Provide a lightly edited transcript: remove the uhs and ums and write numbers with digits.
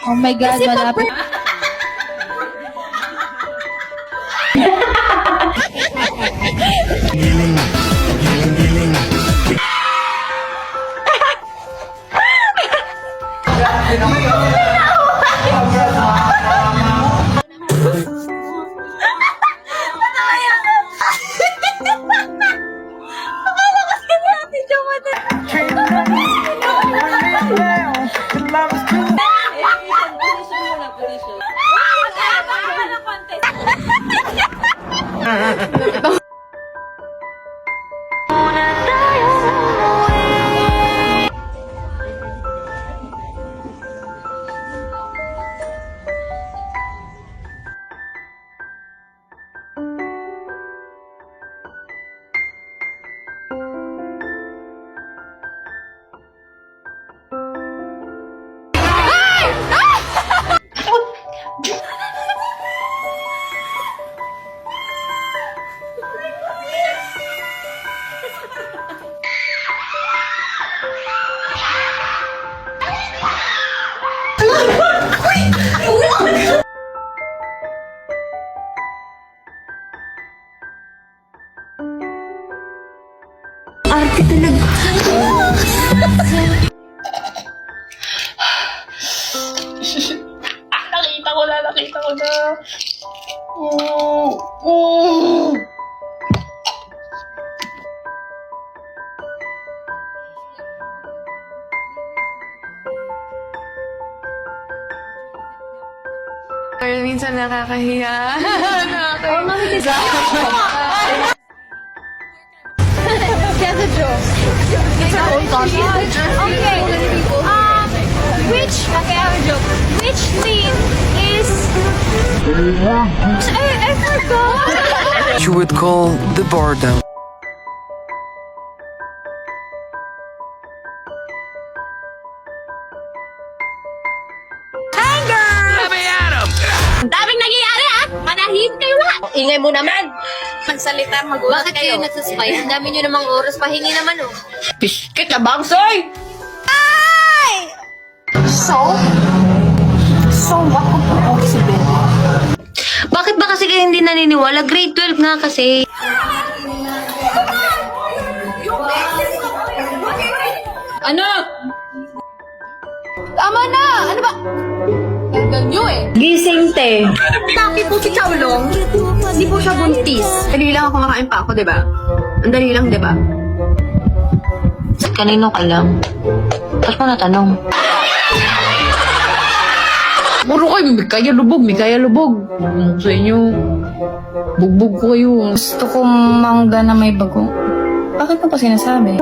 Oh my God, malapit. Arte talaga. Nakita ko na. Oh. Pero minsan nakakahiya. Nakakahiya. That's a joke. It's our own content. Okay. Okay, I have a joke. Which scene is... I forgot. You would call the bar down. Ang daming nangyayari ah! Manahin kayo lahat! Ingay mo naman! Magsalita, magulat Bakit kayo nagsaspy? Ang dami nyo namang oras. Pahingi naman, oh. Piskit na bangsoy! Bakit ba kasi kayo hindi naniniwala? Grade 12 nga kasi. Ano? Tama na! Ano ba? Ganda nyo eh. Gising te. Taki po si Chowlong. Hindi po siya buntis. Dali lang ako kumakain pa ako, diba? Ang dali lang, diba? Kanino ka lang? Ba't mo natanong? Puro kayo, may kaya lubog. Sa inyo, bugbog ko kayo. Gusto ko mangga na may bago. Bakit mo pa sinasabi?